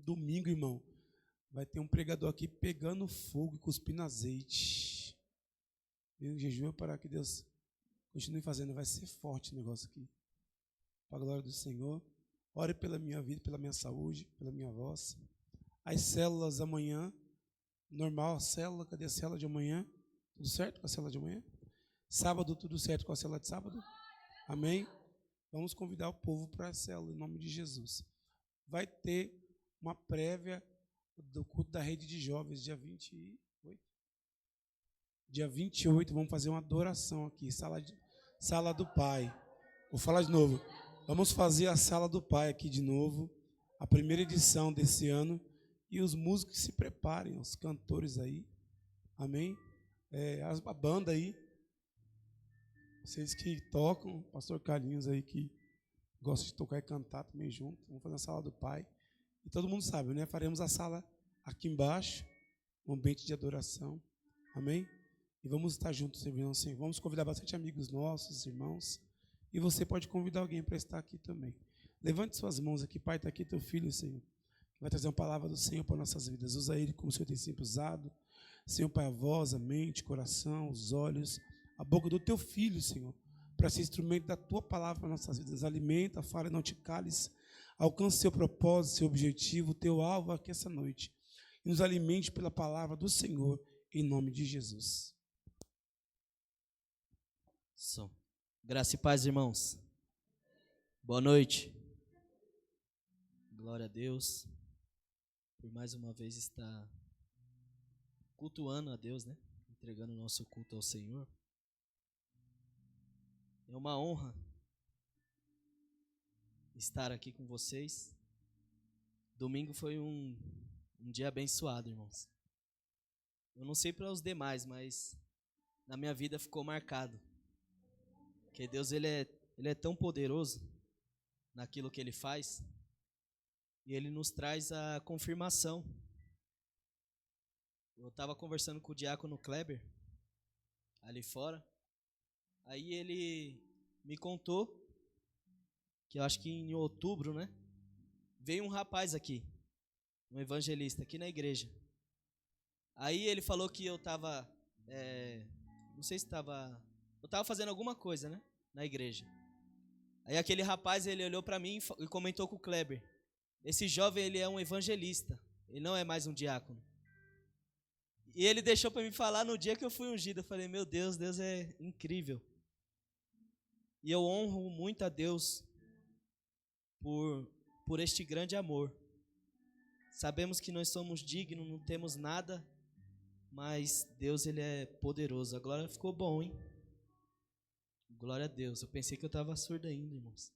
Domingo, irmão, vai ter um pregador aqui pegando fogo e cuspindo azeite. E o jejum é para que Deus continue fazendo. Vai ser forte o negócio aqui. Para a glória do Senhor. Ore pela minha vida, pela minha saúde, pela minha voz. As células amanhã, normal, a célula, cadê a célula de amanhã? Tudo certo com a célula de amanhã? Sábado, tudo certo com a célula de sábado? Amém? Vamos convidar o povo para a célula, em nome de Jesus. Vai ter uma prévia do culto da rede de jovens, dia 28. Dia 28, vamos fazer uma adoração aqui, sala do Pai. Vou falar de novo. Vamos fazer a sala do Pai aqui de novo, a primeira edição desse ano. E os músicos se preparem, os cantores aí. Amém? A banda aí. Vocês que tocam, pastor Carlinhos aí que gosta de tocar e cantar também junto. Vamos fazer a sala do Pai. E todo mundo sabe, né? Faremos a sala aqui embaixo, um ambiente de adoração. Amém? E vamos estar juntos servindo ao Senhor. Vamos convidar bastante amigos nossos, irmãos. E você pode convidar alguém para estar aqui também. Levante suas mãos aqui. Pai, está aqui teu filho, Senhor. Vai trazer uma palavra do Senhor para nossas vidas. Usa ele como o Senhor tem sempre usado. Senhor, Pai, a voz, a mente, o coração, os olhos, a boca do teu filho, Senhor, para ser instrumento da tua palavra para nossas vidas. Alimenta, fala, não te cales. Alcance seu propósito, seu objetivo, teu alvo aqui essa noite. E nos alimente pela palavra do Senhor, em nome de Jesus. Som. Graça e paz, irmãos. Boa noite. Glória a Deus. Por mais uma vez estar cultuando a Deus, né? Entregando o nosso culto ao Senhor. É uma honra estar aqui com vocês. Domingo foi um dia abençoado, irmãos. Eu não sei para os demais, mas na minha vida ficou marcado. Porque Deus, ele é tão poderoso naquilo que Ele faz. E Ele nos traz a confirmação. Eu estava conversando com o diácono Kleber, ali fora. Aí ele me contou que eu acho que em outubro, né? Veio um rapaz aqui, um evangelista, aqui na igreja. Aí ele falou que eu estava, não sei se estava, eu estava fazendo alguma coisa, né? Na igreja. Aí aquele rapaz, ele olhou para mim e comentou com o Kleber: esse jovem, ele é um evangelista, ele não é mais um diácono. E ele deixou para me falar no dia que eu fui ungido. Eu falei: meu Deus, Deus é incrível. E eu honro muito a Deus por este grande amor. Sabemos que nós somos dignos, não temos nada, mas Deus, ele é poderoso. Agora ficou bom, hein? Glória a Deus. Eu pensei que eu estava surdo ainda, irmãos.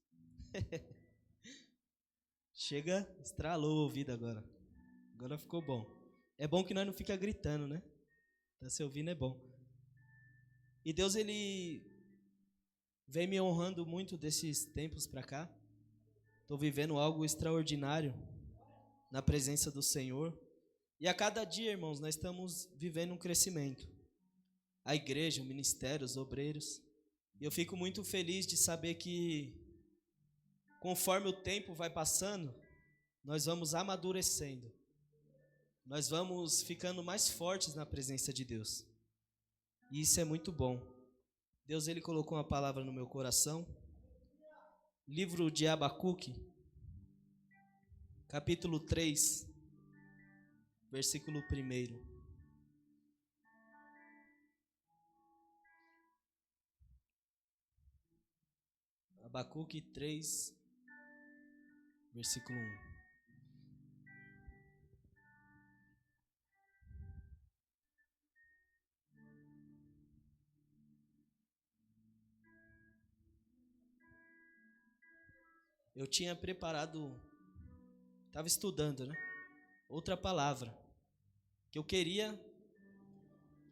Chega, estralou o ouvido agora. Agora ficou bom. É bom que nós não fica gritando, né? Tá se ouvindo é bom. E Deus, ele vem me honrando muito desses tempos para cá. Estou vivendo algo extraordinário na presença do Senhor. E a cada dia, irmãos, nós estamos vivendo um crescimento. A igreja, o ministério, os obreiros. E eu fico muito feliz de saber que, conforme o tempo vai passando, nós vamos amadurecendo. Nós vamos ficando mais fortes na presença de Deus. E isso é muito bom. Deus, ele colocou uma palavra no meu coração. Livro de Abacuque, capítulo 3, versículo 1. Abacuque 3, versículo 1. Eu tinha preparado, estava estudando, né? Outra palavra que eu queria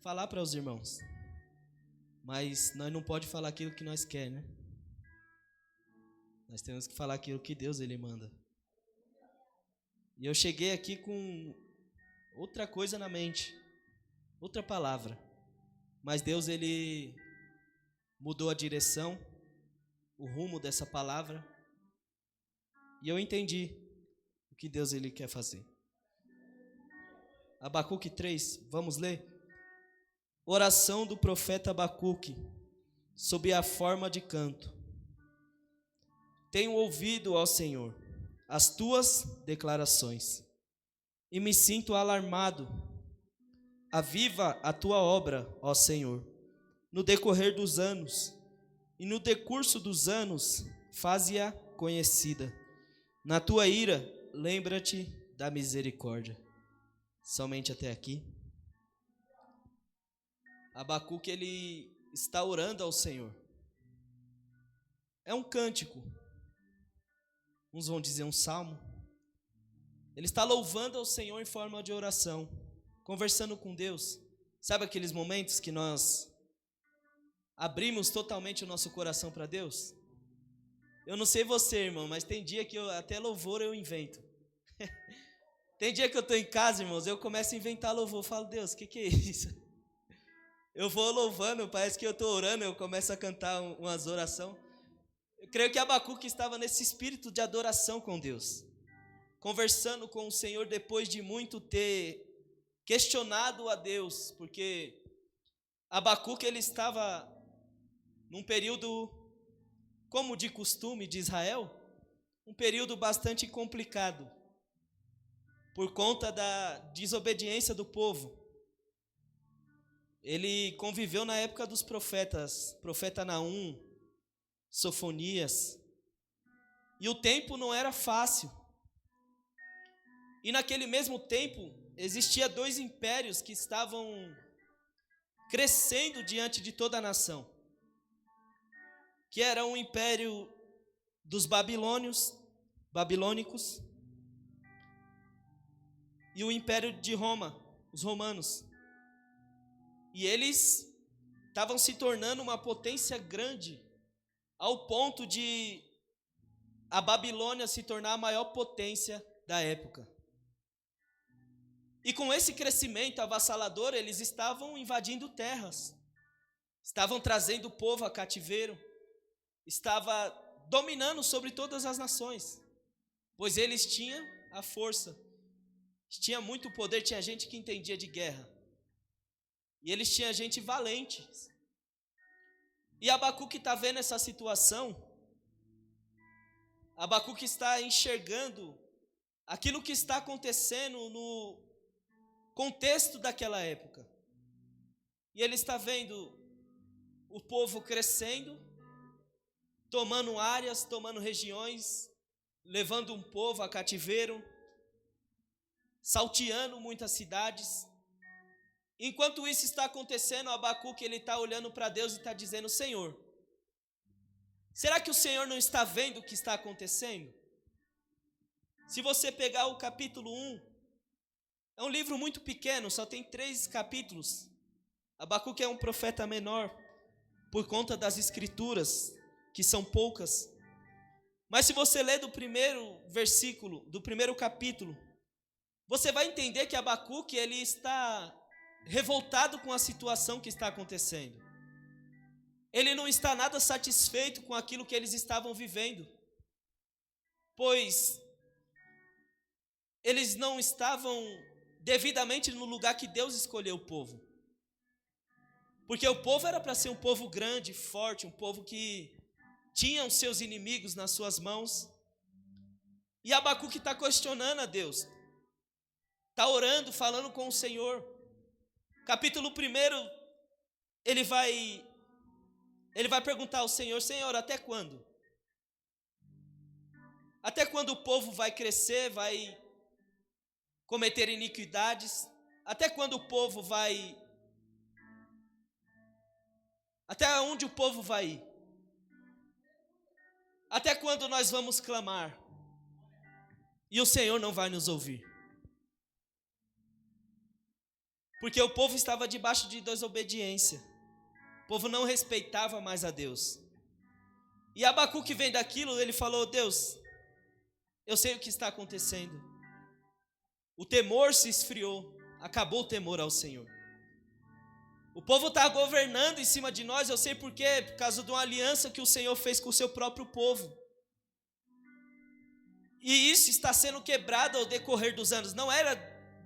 falar para os irmãos. Mas nós não pode falar aquilo que nós quer, né? Nós temos que falar aquilo que Deus, ele manda. E eu cheguei aqui com outra coisa na mente, outra palavra. Mas Deus, ele mudou a direção, o rumo dessa palavra. E eu entendi que Deus ele quer fazer. Abacuque 3, vamos ler? Oração do profeta Abacuque, sob a forma de canto. Tenho ouvido, ó Senhor, as tuas declarações, e me sinto alarmado. Aviva a tua obra, ó Senhor, no decorrer dos anos, e no decurso dos anos, faze-a conhecida. Na tua ira, lembra-te da misericórdia. Somente até aqui. Abacuque, ele está orando ao Senhor. É um cântico. Uns vão dizer um salmo. Ele está louvando ao Senhor em forma de oração, conversando com Deus. Sabe aqueles momentos que nós abrimos totalmente o nosso coração para Deus? Eu não sei você, irmão, mas tem dia que até louvor eu invento. Tem dia que eu estou em casa, irmãos, eu começo a inventar louvor. Eu falo, Deus, o que é isso? Eu vou louvando, parece que eu estou orando, eu começo a cantar umas orações. Eu creio que Abacuque estava nesse espírito de adoração com Deus, conversando com o Senhor depois de muito ter questionado a Deus, porque Abacuque ele estava num período, como de costume de Israel, um período bastante complicado, por conta da desobediência do povo. Ele conviveu na época dos profetas, profeta Naum, Sofonias, e o tempo não era fácil. E naquele mesmo tempo, existia 2 impérios que estavam crescendo diante de toda a nação, que era o império dos babilônicos e o império de Roma, os romanos. E eles estavam se tornando uma potência grande, ao ponto de a Babilônia se tornar a maior potência da época. E com esse crescimento avassalador, eles estavam invadindo terras, estavam trazendo o povo a cativeiro, estava dominando sobre todas as nações, pois eles tinham a força, tinha muito poder, tinha gente que entendia de guerra, e eles tinham gente valente. E Abacuque está vendo essa situação, Abacuque está enxergando aquilo que está acontecendo no contexto daquela época. E ele está vendo o povo crescendo, tomando áreas, tomando regiões, levando um povo a cativeiro, salteando muitas cidades. Enquanto isso está acontecendo, Abacuque ele está olhando para Deus e está dizendo: Senhor, será que o Senhor não está vendo o que está acontecendo? Se você pegar o capítulo 1, é um livro muito pequeno, só tem 3 capítulos. Abacuque é um profeta menor, por conta das escrituras, que são poucas. Mas se você ler do primeiro versículo, do primeiro capítulo, você vai entender que Abacuque ele está revoltado com a situação que está acontecendo. Ele não está nada satisfeito com aquilo que eles estavam vivendo, pois eles não estavam devidamente no lugar que Deus escolheu o povo. Porque o povo era para ser um povo grande, forte, um povo que tinha os seus inimigos nas suas mãos. E Abacuque está questionando a Deus, está orando, falando com o Senhor. Capítulo 1, ele vai perguntar ao Senhor: Senhor, até quando? Até quando o povo vai crescer, vai cometer iniquidades? Até quando o povo vai... Até onde o povo vai ir? Até quando nós vamos clamar e o Senhor não vai nos ouvir? Porque o povo estava debaixo de desobediência. O povo não respeitava mais a Deus. E Abacuque vem daquilo, ele falou: Deus, eu sei o que está acontecendo. O temor se esfriou, acabou o temor ao Senhor. O povo está governando em cima de nós, eu sei por quê, por causa de uma aliança que o Senhor fez com o seu próprio povo. E isso está sendo quebrado ao decorrer dos anos. Não era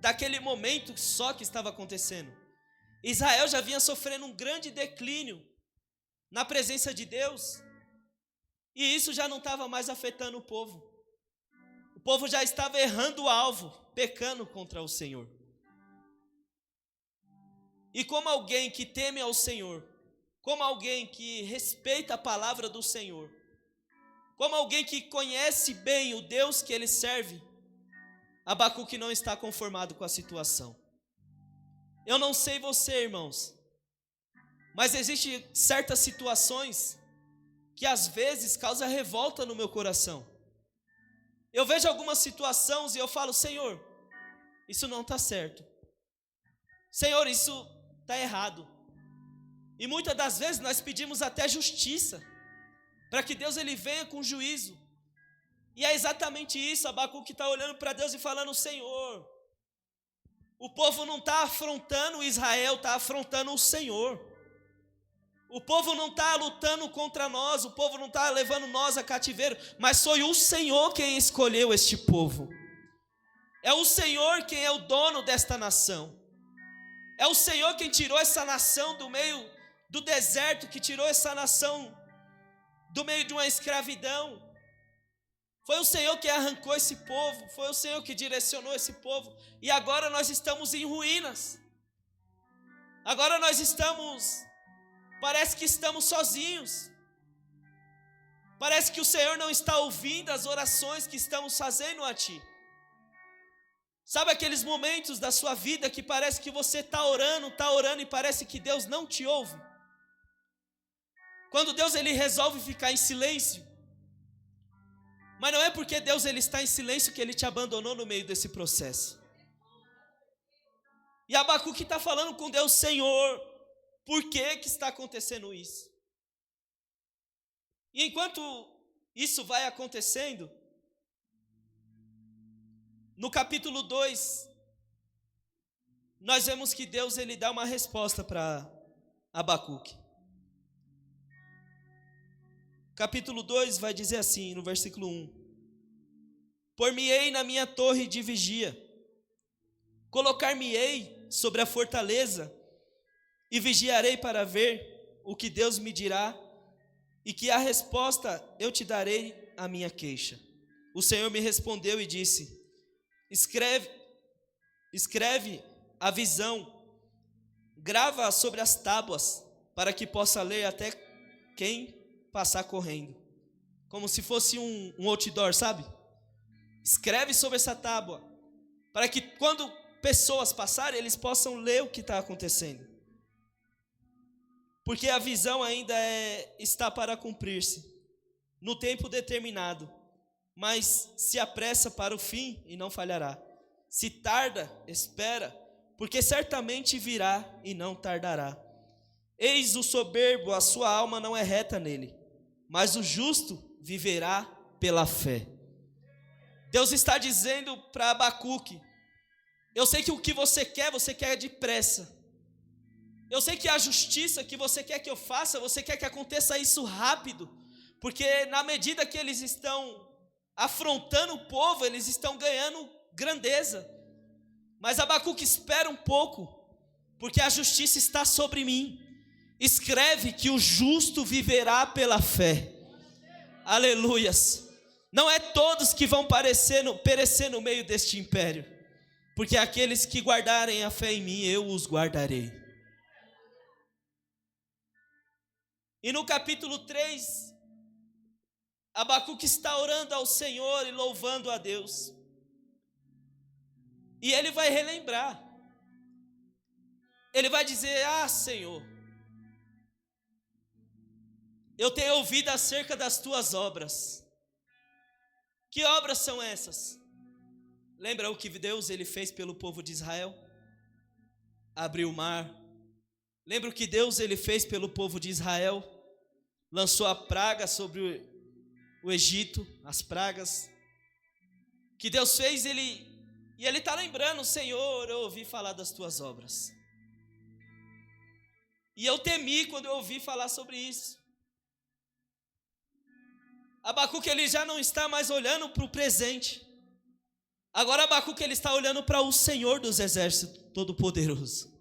daquele momento só que estava acontecendo. Israel já vinha sofrendo um grande declínio na presença de Deus. E isso já não estava mais afetando o povo. O povo já estava errando o alvo, pecando contra o Senhor. E como alguém que teme ao Senhor, como alguém que respeita a palavra do Senhor, como alguém que conhece bem o Deus que ele serve, Abacuque não está conformado com a situação. Eu não sei você, irmãos, mas existem certas situações que às vezes causam revolta no meu coração. Eu vejo algumas situações e eu falo: Senhor, isso não está certo. Senhor, isso está errado. E muitas das vezes nós pedimos até justiça, para que Deus ele venha com juízo. E é exatamente isso, Abacuque está olhando para Deus e falando: Senhor, o povo não está afrontando Israel, está afrontando o Senhor. O povo não está lutando contra nós, o povo não está levando nós a cativeiro, mas foi o Senhor quem escolheu este povo. É o Senhor quem é o dono desta nação. É o Senhor quem tirou essa nação do meio do deserto, que tirou essa nação do meio de uma escravidão. Foi o Senhor que arrancou esse povo, foi o Senhor que direcionou esse povo. E agora nós estamos em ruínas. Agora nós parece que estamos sozinhos. Parece que o Senhor não está ouvindo as orações que estamos fazendo a Ti. Sabe aqueles momentos da sua vida que parece que você está orando e parece que Deus não te ouve? Quando Deus ele resolve ficar em silêncio. Mas não é porque Deus ele está em silêncio que ele te abandonou no meio desse processo. E Abacuque está falando com Deus: Senhor, por que está acontecendo isso? E enquanto isso vai acontecendo, no capítulo 2, nós vemos que Deus ele dá uma resposta para Abacuque. Capítulo 2 vai dizer assim, no versículo 1: Por-me-ei na minha torre de vigia, colocar-me-ei sobre a fortaleza, e vigiarei para ver o que Deus me dirá, e que a resposta eu te darei à minha queixa. O Senhor me respondeu e disse: Escreve a visão, grava sobre as tábuas, para que possa ler até quem passar correndo. Como se fosse um outdoor, sabe? Escreve sobre essa tábua, para que quando pessoas passarem, eles possam ler o que está acontecendo. Porque a visão ainda está para cumprir-se, no tempo determinado, mas se apressa para o fim e não falhará. Se tarda, espera, porque certamente virá e não tardará. Eis o soberbo, a sua alma não é reta nele, mas o justo viverá pela fé. Deus está dizendo para Abacuque: eu sei que o que você quer depressa. Eu sei que a justiça que você quer que eu faça, você quer que aconteça isso rápido, porque na medida que eles estão afrontando o povo, eles estão ganhando grandeza. Mas Abacuque, espera um pouco, porque a justiça está sobre mim. Escreve que o justo viverá pela fé. Aleluias. Não é todos que vão perecer no meio deste império, porque aqueles que guardarem a fé em mim, eu os guardarei. E no capítulo 3, Abacuque está orando ao Senhor e louvando a Deus. E ele vai relembrar. Ele vai dizer: ah, Senhor, eu tenho ouvido acerca das tuas obras. Que obras são essas? Lembra o que Deus ele fez pelo povo de Israel? Abriu o mar. Lembra o que Deus ele fez pelo povo de Israel? Lançou a praga sobre o Egito, as pragas que Deus fez. E ele está lembrando: Senhor, eu ouvi falar das tuas obras, e eu temi quando eu ouvi falar sobre isso. Abacuque ele já não está mais olhando para o presente. Agora Abacuque ele está olhando para o Senhor dos Exércitos Todo-Poderoso.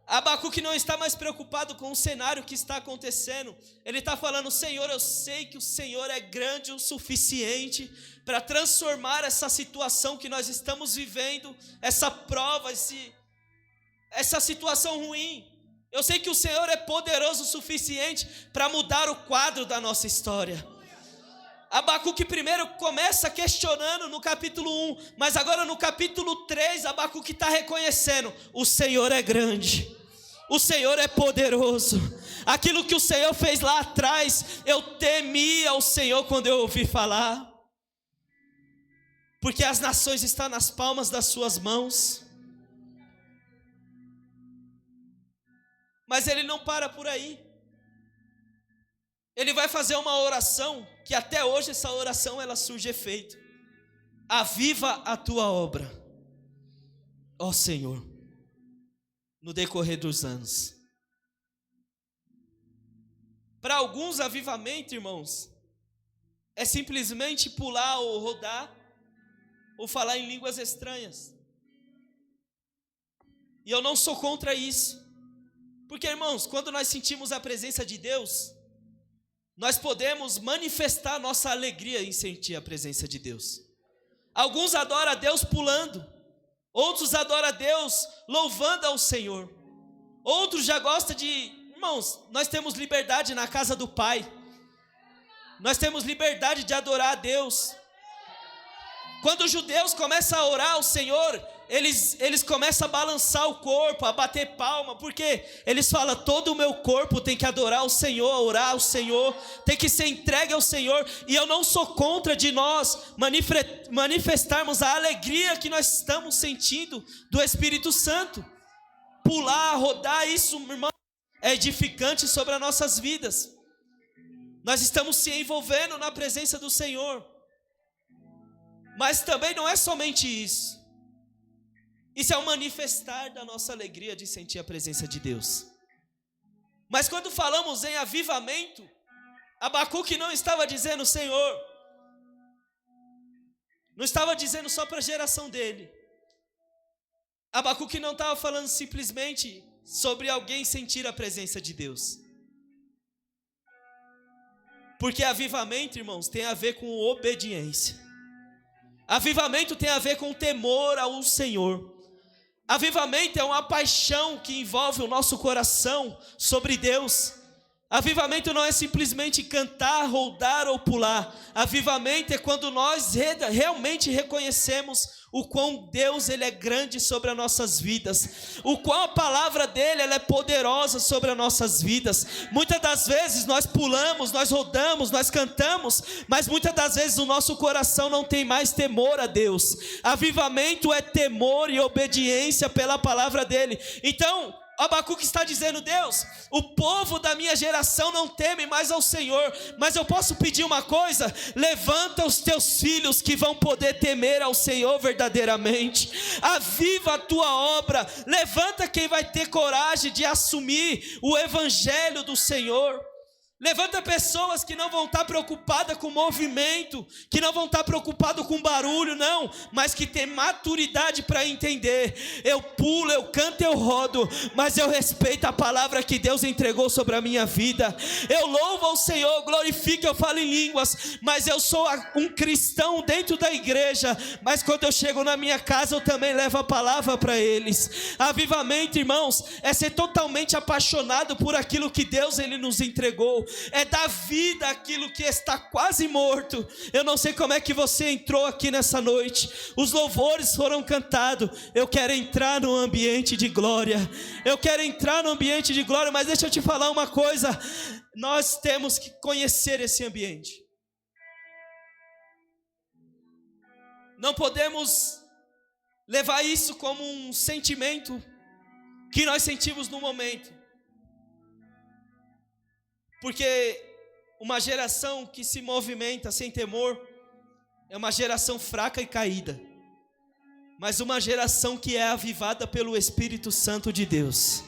Abacuque não está mais preocupado com o cenário que está acontecendo. Ele está falando: Senhor, eu sei que o Senhor é grande o suficiente para transformar essa situação que nós estamos vivendo, essa prova, essa situação ruim. Eu sei que o Senhor é poderoso o suficiente para mudar o quadro da nossa história. Abacuque primeiro começa questionando no capítulo 1, mas agora no capítulo 3, Abacuque está reconhecendo: o Senhor é grande, o Senhor é poderoso. Aquilo que o Senhor fez lá atrás, eu temia o Senhor quando eu ouvi falar, porque as nações estão nas palmas das suas mãos. Mas ele não para por aí. Ele vai fazer uma oração, que até hoje essa oração ela surge efeito: aviva a tua obra, ó Senhor, no decorrer dos anos. Para alguns, avivamento, irmãos, é simplesmente pular ou rodar, ou falar em línguas estranhas. E eu não sou contra isso, porque, irmãos, quando nós sentimos a presença de Deus, nós podemos manifestar nossa alegria em sentir a presença de Deus. Alguns adoram a Deus pulando, outros adoram a Deus louvando ao Senhor. Outros já gostam de... Irmãos, nós temos liberdade na casa do Pai. Nós temos liberdade de adorar a Deus. Quando os judeus começam a orar ao Senhor, eles começam a balançar o corpo, a bater palma, porque eles falam: todo o meu corpo tem que adorar o Senhor, orar ao Senhor, tem que ser entregue ao Senhor. E eu não sou contra de nós manifestarmos a alegria que nós estamos sentindo do Espírito Santo. Pular, rodar, isso, irmão, é edificante sobre as nossas vidas. Nós estamos se envolvendo na presença do Senhor. Mas também não é somente isso. Isso é o manifestar da nossa alegria de sentir a presença de Deus. Mas quando falamos em avivamento, Abacuque não estava dizendo: Senhor, não estava dizendo só para a geração dele. Abacuque não estava falando simplesmente sobre alguém sentir a presença de Deus. Porque avivamento, irmãos, tem a ver com obediência. Avivamento tem a ver com temor ao Senhor. Avivamento é uma paixão que envolve o nosso coração sobre Deus. Avivamento não é simplesmente cantar, rodar ou pular. Avivamento é quando nós realmente reconhecemos o quão Deus ele é grande sobre as nossas vidas, o quão a palavra dele ela é poderosa sobre as nossas vidas. Muitas das vezes nós pulamos, nós rodamos, nós cantamos, mas muitas das vezes o nosso coração não tem mais temor a Deus. Avivamento é temor e obediência pela palavra dele. Então Abacuque está dizendo: Deus, o povo da minha geração não teme mais ao Senhor, mas eu posso pedir uma coisa: levanta os teus filhos que vão poder temer ao Senhor verdadeiramente. Aviva a tua obra, levanta quem vai ter coragem de assumir o evangelho do Senhor. Levanta pessoas que não vão estar preocupadas com o movimento, que não vão estar preocupadas com barulho, não, mas que tem maturidade para entender. Eu pulo, eu canto, eu rodo, mas eu respeito a palavra que Deus entregou sobre a minha vida. Eu louvo ao Senhor, glorifico, eu falo em línguas, mas eu sou um cristão dentro da igreja, mas quando eu chego na minha casa eu também levo a palavra para eles. Avivamento, irmãos, é ser totalmente apaixonado por aquilo que Deus ele nos entregou. É dar vida àquilo que está quase morto. Eu não sei como é que você entrou aqui nessa noite. Os louvores foram cantados. Eu quero entrar no ambiente de glória. Eu quero entrar no ambiente de glória, mas deixa eu te falar uma coisa. Nós temos que conhecer esse ambiente. Não podemos levar isso como um sentimento que nós sentimos no momento. Porque uma geração que se movimenta sem temor é uma geração fraca e caída. Mas uma geração que é avivada pelo Espírito Santo de Deus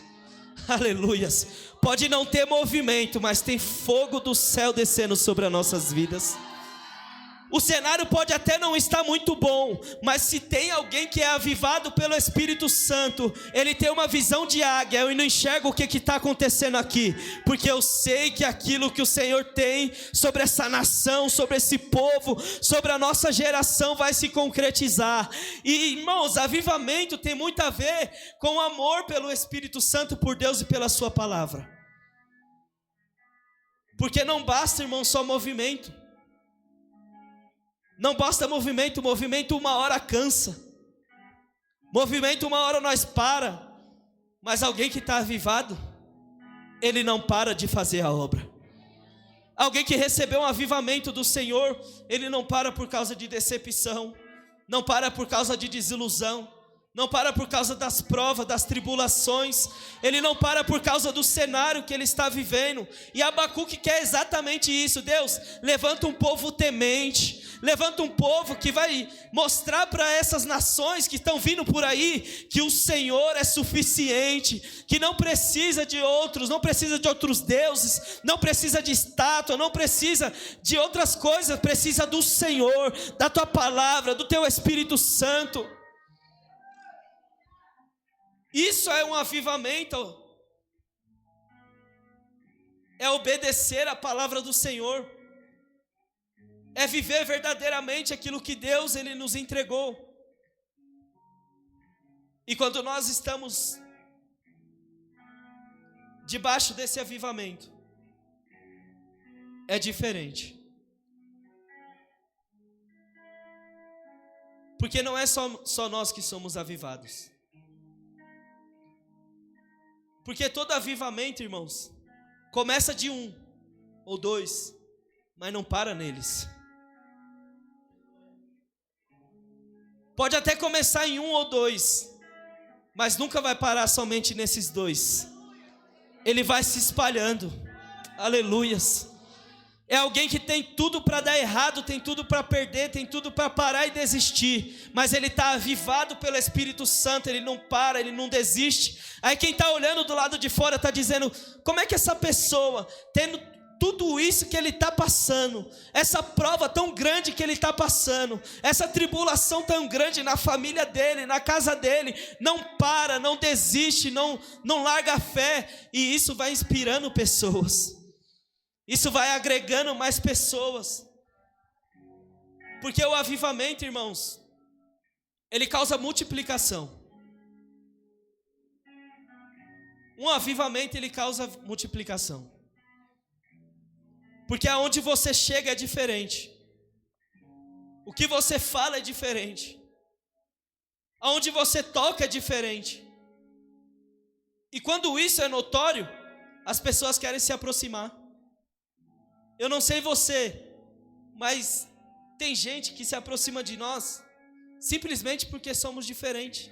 Aleluias. Pode não ter movimento, mas tem fogo do céu descendo sobre as nossas vidas. O cenário pode até não estar muito bom, mas se tem alguém que é avivado pelo Espírito Santo, ele tem uma visão de águia. Eu não enxergo o que está acontecendo aqui, porque eu sei que aquilo que o Senhor tem sobre essa nação, sobre esse povo, sobre a nossa geração vai se concretizar. E irmãos, avivamento tem muito a ver com o amor pelo Espírito Santo, por Deus e pela sua palavra. Porque não basta, irmão, só movimento. Não basta movimento, movimento uma hora cansa, movimento uma hora nós para, mas alguém que está avivado, ele não para de fazer a obra. Alguém que recebeu um avivamento do Senhor, ele não para por causa de decepção, não para por causa de desilusão, não para por causa das provas, das tribulações, ele não para por causa do cenário que ele está vivendo. E Abacuque quer exatamente isso. Deus, levanta um povo temente, levanta um povo que vai mostrar para essas nações que estão vindo por aí, que o Senhor é suficiente, que não precisa de outros, não precisa de outros deuses, não precisa de estátua, não precisa de outras coisas, precisa do Senhor, da tua palavra, do teu Espírito Santo. Isso é um avivamento, é obedecer a palavra do Senhor, é viver verdadeiramente aquilo que Deus ele nos entregou. E quando nós estamos debaixo desse avivamento, é diferente. Porque não é só nós que somos avivados. Porque todo avivamento, irmãos, começa de 1 ou 2, mas não para neles. Pode até começar em 1 ou 2, mas nunca vai parar somente nesses 2. Ele vai se espalhando. Aleluias. É alguém que tem tudo para dar errado, tem tudo para perder, tem tudo para parar e desistir, mas ele está avivado pelo Espírito Santo, ele não para, ele não desiste. Aí quem está olhando do lado de fora está dizendo, como é que essa pessoa, tendo tudo isso que ele está passando, essa prova tão grande que ele está passando, essa tribulação tão grande na família dele, na casa dele, não para, não desiste, não larga a fé, e isso vai inspirando pessoas. Isso vai agregando mais pessoas. Porque o avivamento, irmãos, ele causa multiplicação. Um avivamento, ele causa multiplicação. Porque aonde você chega é diferente. O que você fala é diferente. Aonde você toca é diferente. E quando isso é notório, as pessoas querem se aproximar. Eu não sei você, mas tem gente que se aproxima de nós simplesmente porque somos diferentes.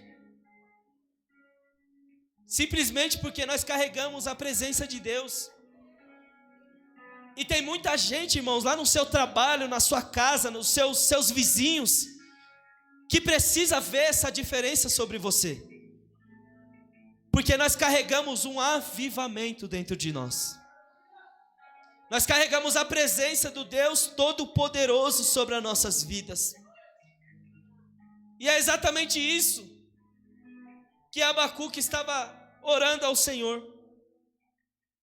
Simplesmente porque nós carregamos a presença de Deus. E tem muita gente, irmãos, lá no seu trabalho, na sua casa, nos seus vizinhos, que precisa ver essa diferença sobre você. Porque nós carregamos um avivamento dentro de nós. Nós carregamos a presença do Deus Todo-Poderoso sobre as nossas vidas. E é exatamente isso que Abacuque estava orando ao Senhor.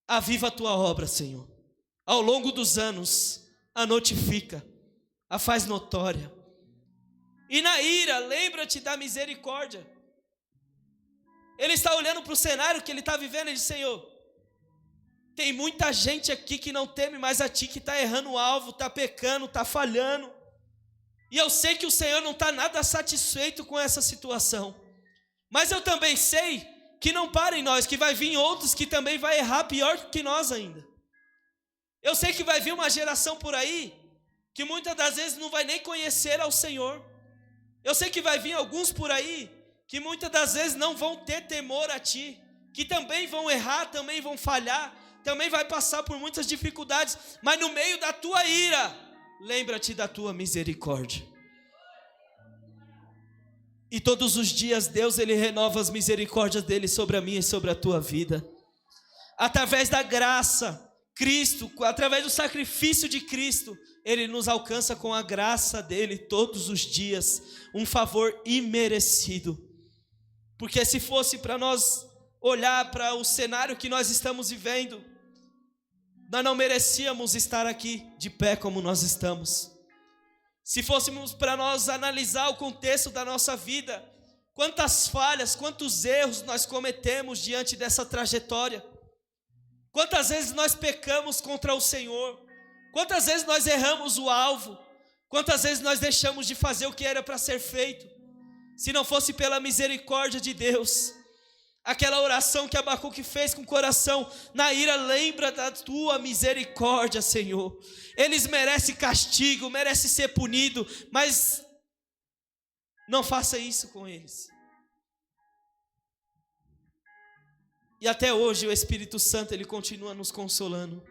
Aviva a tua obra, Senhor. Ao longo dos anos, a notifica, a faz notória. E na ira, lembra-te da misericórdia. Ele está olhando para o cenário que ele está vivendo e diz, Senhor, tem muita gente aqui que não teme mais a Ti, que está errando o alvo, está pecando, está falhando. E eu sei que o Senhor não está nada satisfeito com essa situação. Mas eu também sei que não para em nós, que vai vir outros que também vai errar pior que nós ainda. Eu sei que vai vir uma geração por aí que muitas das vezes não vai nem conhecer ao Senhor. Eu sei que vai vir alguns por aí que muitas das vezes não vão ter temor a Ti, que também vão errar, também vão falhar, também vai passar por muitas dificuldades, mas no meio da tua ira, lembra-te da tua misericórdia. E todos os dias Deus, Ele renova as misericórdias dEle sobre a minha e sobre a tua vida. através da graça, Cristo, através do sacrifício de Cristo, Ele nos alcança com a graça dEle todos os dias, um favor imerecido. Porque se fosse para nós olhar para o cenário que nós estamos vivendo, nós não merecíamos estar aqui de pé como nós estamos. Se fôssemos para nós analisar o contexto da nossa vida, quantas falhas, quantos erros nós cometemos diante dessa trajetória. Quantas vezes nós pecamos contra o Senhor, quantas vezes nós erramos o alvo, quantas vezes nós deixamos de fazer o que era para ser feito, se não fosse pela misericórdia de Deus. Aquela oração que Abacuque fez com o coração na ira, lembra da tua misericórdia, Senhor. Eles merecem castigo, merecem ser punidos, mas não faça isso com eles. E até hoje o Espírito Santo, Ele continua nos consolando.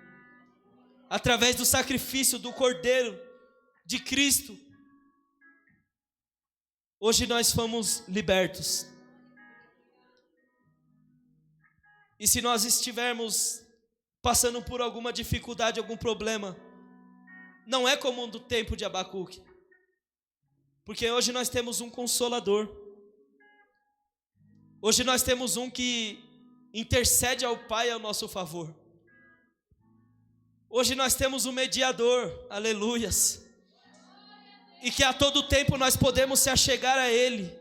Através do sacrifício do Cordeiro de Cristo, hoje nós fomos libertos. E se nós estivermos passando por alguma dificuldade, algum problema, não é como do tempo de Abacuque. Porque hoje nós temos um consolador. Hoje nós temos um que intercede ao Pai ao nosso favor. Hoje nós temos um mediador, aleluias. E que a todo tempo nós podemos se achegar a Ele.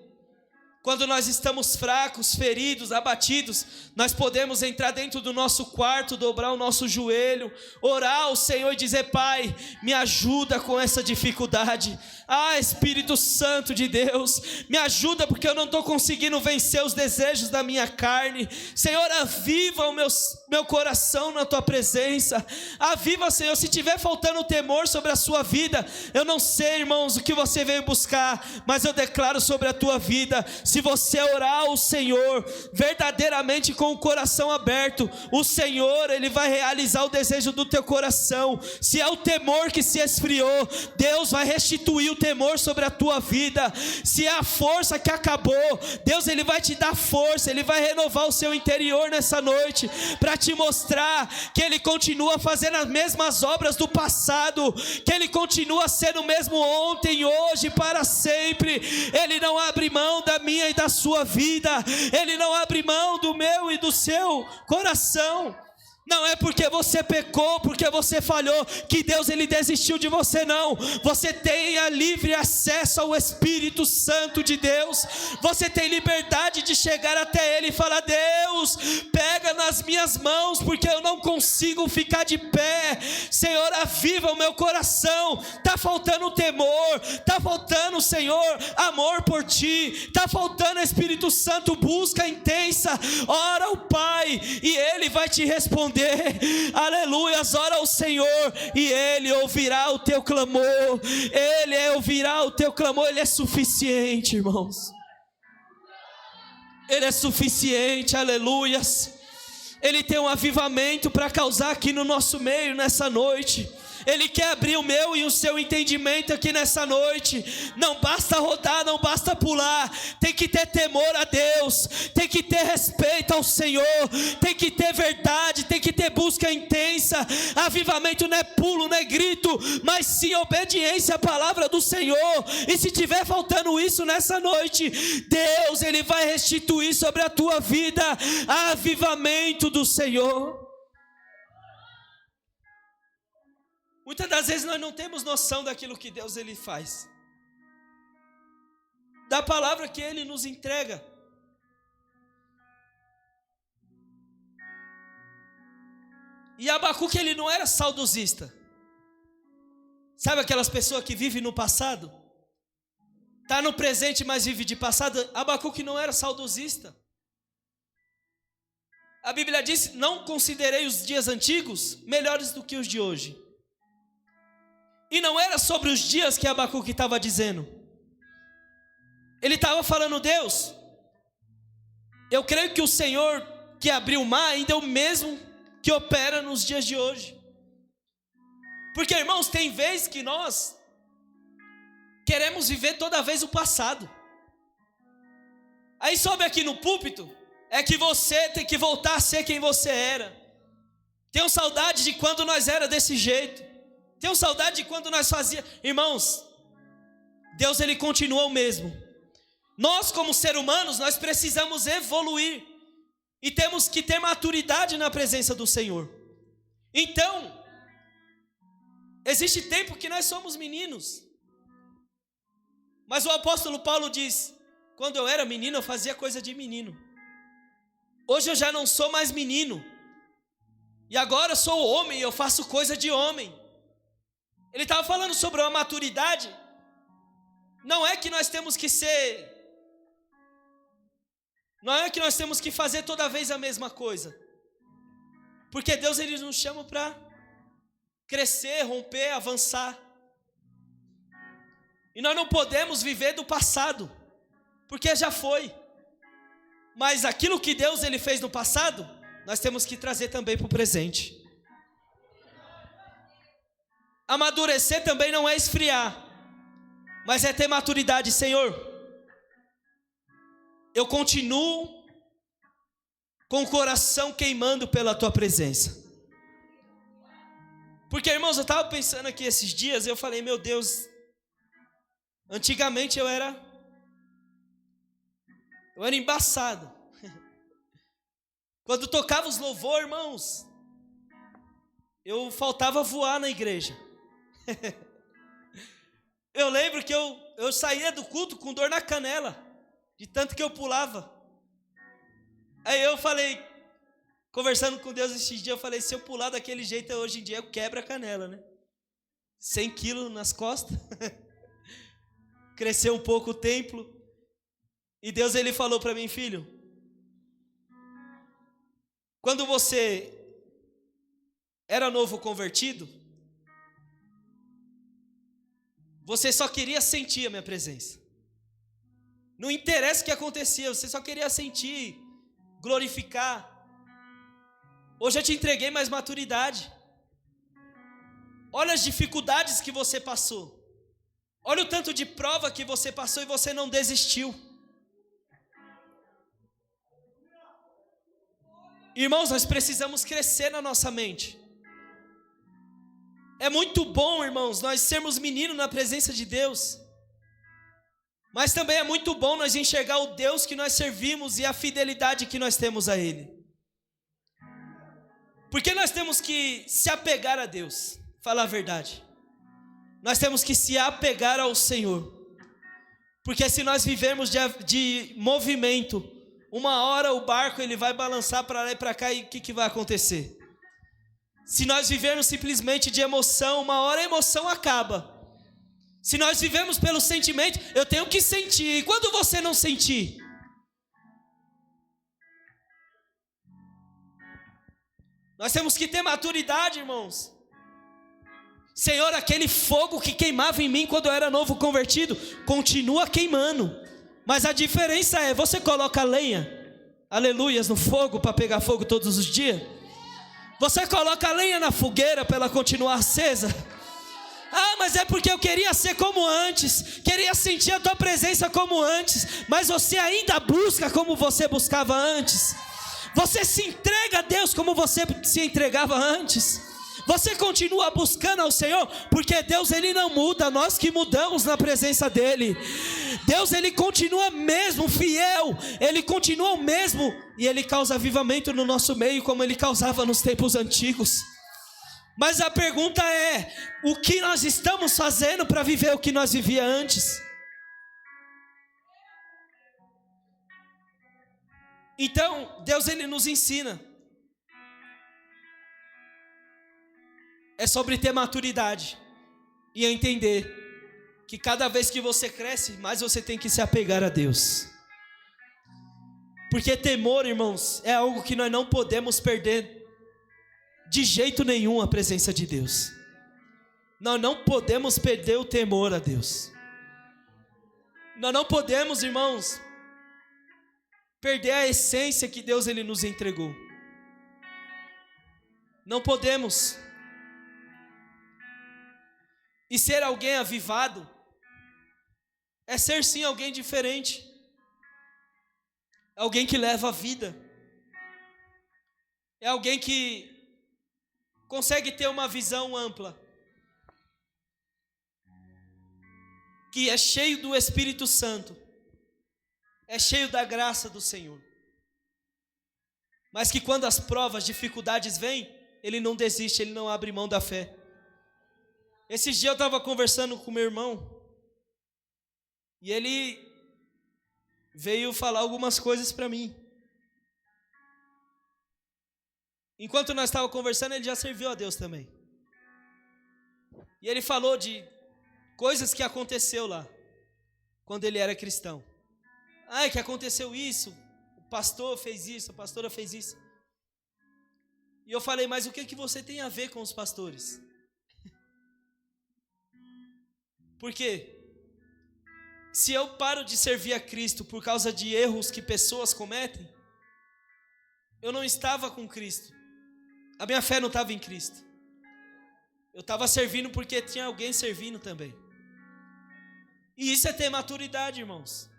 Quando nós estamos fracos, feridos, abatidos, nós podemos entrar dentro do nosso quarto, dobrar o nosso joelho, orar ao Senhor e dizer: Pai, me ajuda com essa dificuldade. Ah, Espírito Santo de Deus, me ajuda porque eu não estou conseguindo vencer os desejos da minha carne. Senhor, aviva o meu coração na Tua presença. Aviva, Senhor, se tiver faltando temor sobre a sua vida, eu não sei, irmãos, o que você veio buscar, mas eu declaro sobre a tua vida. Se você orar ao Senhor verdadeiramente com o coração aberto, o Senhor, Ele vai realizar o desejo do teu coração. Se é o temor que se esfriou, Deus vai restituir o temor sobre a tua vida. Se é a força que acabou, Deus, Ele vai te dar força. Ele vai renovar o seu interior nessa noite, para te mostrar que Ele continua fazendo as mesmas obras do passado, que Ele continua sendo o mesmo ontem, hoje, para sempre. Ele não abre mão da minha e da sua vida. Ele não abre mão do meu e do seu coração. Não é porque você pecou, porque você falhou, que Deus, Ele desistiu de você, não. Você tem a livre acesso ao Espírito Santo de Deus. Você tem liberdade de chegar até Ele e falar: Deus, pega nas minhas mãos, porque eu não consigo ficar de pé. Senhor, aviva o meu coração. Está faltando temor, está faltando, Senhor, amor por Ti. Está faltando, Espírito Santo, busca intensa. Ora ao Pai e Ele vai te responder. Aleluias, ora ao Senhor e Ele ouvirá o teu clamor. Ele ouvirá o teu clamor. Ele é suficiente, irmãos. Ele é suficiente, aleluias. Ele tem um avivamento para causar aqui no nosso meio nessa noite. Ele quer abrir o meu e o seu entendimento aqui nessa noite. Não basta rodar, não basta pular. Tem que ter temor a Deus. Tem que ter respeito ao Senhor. Tem que ter verdade. Tem que ter busca intensa. Avivamento não é pulo, não é grito, mas sim obediência à palavra do Senhor. E se tiver faltando isso nessa noite, Deus, Ele vai restituir sobre a tua vida avivamento do Senhor. Muitas das vezes nós não temos noção daquilo que Deus, Ele faz, da palavra que Ele nos entrega. E Abacuque, ele não era saudosista. Sabe aquelas pessoas que vivem no passado? Está no presente, mas vive de passado. Abacuque não era saudosista. A Bíblia diz: não considerei os dias antigos melhores do que os de hoje. E não era sobre os dias que Abacuque estava dizendo. Ele estava falando: Deus, eu creio que o Senhor que abriu o mar ainda é o mesmo que opera nos dias de hoje. Porque, irmãos, tem vezes que nós queremos viver toda vez o passado. Aí sobe aqui no púlpito, é que você tem que voltar a ser quem você era. Tenho saudade de quando nós era desse jeito. Tenho saudade de quando nós fazia. Irmãos, Deus ele continua o mesmo. Nós como seres humanos, nós precisamos evoluir. E temos que ter maturidade na presença do Senhor. Então, existe tempo que nós somos meninos. Mas o apóstolo Paulo diz: quando eu era menino, eu fazia coisa de menino. Hoje eu já não sou mais menino. E agora eu sou homem e eu faço coisa de homem. Ele estava falando sobre uma maturidade. Não é que nós temos que ser... Não é que nós temos que fazer toda vez a mesma coisa. Porque Deus ele nos chama para crescer, romper, avançar. E nós não podemos viver do passado, porque já foi. Mas aquilo que Deus ele fez no passado, nós temos que trazer também para o presente. Amadurecer também não é esfriar, mas é ter maturidade. Senhor, eu continuo com o coração queimando pela Tua presença. Porque, irmãos, eu estava pensando aqui esses dias, eu falei, meu Deus, antigamente eu era embaçado. Quando tocava os louvor, irmãos, eu faltava voar na igreja. Eu lembro que eu saía do culto com dor na canela, de tanto que eu pulava. Aí eu falei, conversando com Deus esses dias, eu falei, se eu pular daquele jeito hoje em dia, eu quebro a canela, né? 100 quilos nas costas. Cresceu um pouco o templo. E Deus ele falou para mim, filho, quando você era novo convertido, você só queria sentir a minha presença. Não interessa o que acontecia, você só queria sentir, glorificar. Hoje eu te entreguei mais maturidade. Olha as dificuldades que você passou. Olha o tanto de prova que você passou e você não desistiu. Irmãos, nós precisamos crescer na nossa mente. É muito bom, irmãos, nós sermos meninos na presença de Deus. Mas também é muito bom nós enxergar o Deus que nós servimos e a fidelidade que nós temos a Ele. Porque nós temos que se apegar a Deus, falar a verdade. Nós temos que se apegar ao Senhor. Porque se nós vivermos de movimento, uma hora o barco ele vai balançar para lá e para cá, e o que vai acontecer? Se nós vivermos simplesmente de emoção, uma hora a emoção acaba. Se nós vivemos pelo sentimento, eu tenho que sentir. E quando você não sentir? Nós temos que ter maturidade, irmãos. Senhor, aquele fogo que queimava em mim quando eu era novo convertido, continua queimando. Mas a diferença é, você coloca lenha, aleluias, no fogo para pegar fogo todos os dias? Você coloca lenha na fogueira para ela continuar acesa? Ah, mas é porque eu queria ser como antes, queria sentir a tua presença como antes, mas você ainda busca como você buscava antes? Você se entrega a Deus como você se entregava antes? Você continua buscando ao Senhor? Porque Deus ele não muda, nós que mudamos na presença dEle. Deus ele continua mesmo fiel, Ele continua o mesmo, e Ele causa avivamento no nosso meio como Ele causava nos tempos antigos. Mas a pergunta é, o que nós estamos fazendo para viver o que nós vivíamos antes? Então, Deus ele nos ensina. É sobre ter maturidade e entender que cada vez que você cresce, mais você tem que se apegar a Deus. Porque temor, irmãos, é algo que nós não podemos perder de jeito nenhum a presença de Deus. Nós não podemos perder o temor a Deus. Nós não podemos, irmãos, perder a essência que Deus ele nos entregou. Não podemos. E ser alguém avivado é ser sim alguém diferente. Alguém que leva a vida. É alguém que consegue ter uma visão ampla, que é cheio do Espírito Santo, é cheio da graça do Senhor, mas que quando as provas, dificuldades vêm, ele não desiste, ele não abre mão da fé. Esses dias eu estava conversando com meu irmão, e ele veio falar algumas coisas para mim. Enquanto nós estávamos conversando, ele já serviu a Deus também. E ele falou de coisas que aconteceu lá, quando ele era cristão. Ah, que aconteceu isso, o pastor fez isso, a pastora fez isso. E eu falei, mas o que você tem a ver com os pastores? Por quê? Se eu paro de servir a Cristo por causa de erros que pessoas cometem, eu não estava com Cristo. A minha fé não estava em Cristo. Eu estava servindo porque tinha alguém servindo também. E isso é ter maturidade, irmãos.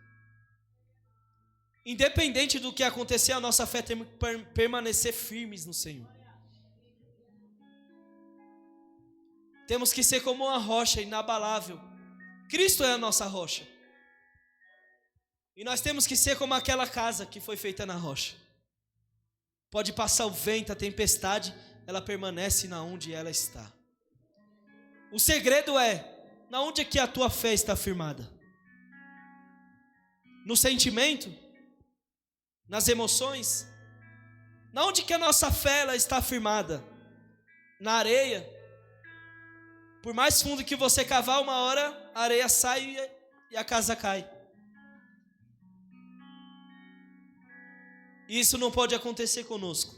Independente do que acontecer, a nossa fé tem que permanecer firmes no Senhor. Temos que ser como uma rocha inabalável. Cristo é a nossa rocha. E nós temos que ser como aquela casa que foi feita na rocha. Pode passar o vento, a tempestade, ela permanece na onde ela está. O segredo é, na onde é que a tua fé está firmada? No sentimento? Nas emoções? Na onde que a nossa fé ela está firmada? Na areia? Por mais fundo que você cavar, uma hora a areia sai e a casa cai. Isso não pode acontecer conosco.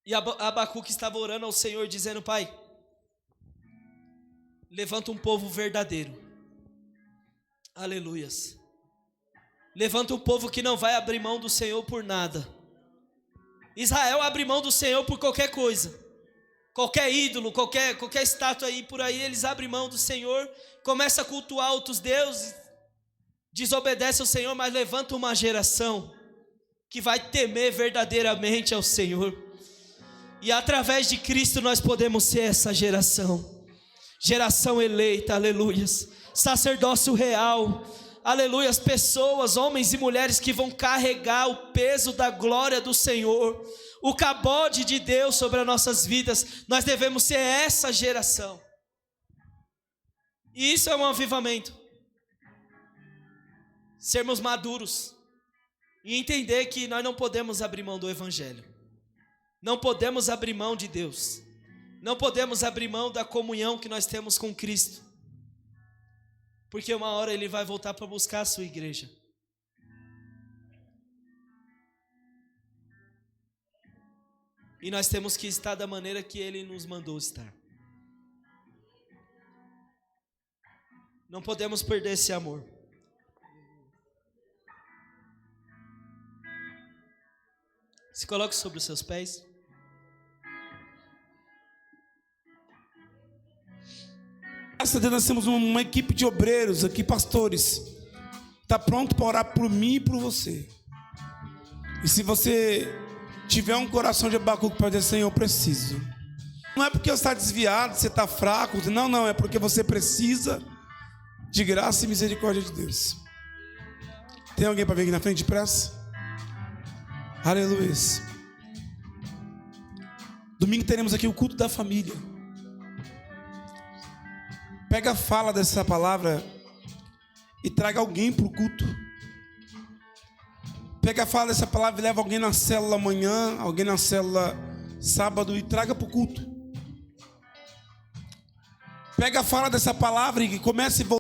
E Abacuque estava orando ao Senhor, dizendo: Pai, levanta um povo verdadeiro. Aleluias. Levanta um povo que não vai abrir mão do Senhor por nada. Israel abre mão do Senhor por qualquer coisa. Qualquer ídolo, qualquer estátua aí por aí, eles abrem mão do Senhor, começa a cultuar outros deuses, desobedece ao Senhor, mas levanta uma geração que vai temer verdadeiramente ao Senhor. E através de Cristo nós podemos ser essa geração. Geração eleita, aleluias. Sacerdócio real, aleluias. Pessoas, homens e mulheres que vão carregar o peso da glória do Senhor, o cabode de Deus sobre as nossas vidas. Nós devemos ser essa geração. E isso é um avivamento. Sermos maduros e entender que nós não podemos abrir mão do Evangelho. Não podemos abrir mão de Deus. Não podemos abrir mão da comunhão que nós temos com Cristo. Porque uma hora Ele vai voltar para buscar a sua igreja. E nós temos que estar da maneira que Ele nos mandou estar. Não podemos perder esse amor. Se coloque sobre os seus pés. Graças a Deus nós temos uma equipe de obreiros aqui, pastores. Está pronto para orar por mim e por você. E se você tiver um coração de Abacuque para dizer: Senhor, eu preciso. Não é porque você está desviado, você está fraco. Não, é porque você precisa de graça e misericórdia de Deus. Tem alguém para vir aqui na frente depressa? Aleluia. Domingo teremos aqui o culto da família. Pega a fala dessa palavra e traga alguém para o culto. Pega a fala dessa palavra e leva alguém na célula amanhã, alguém na célula sábado e traga para o culto. Pega a fala dessa palavra e comece a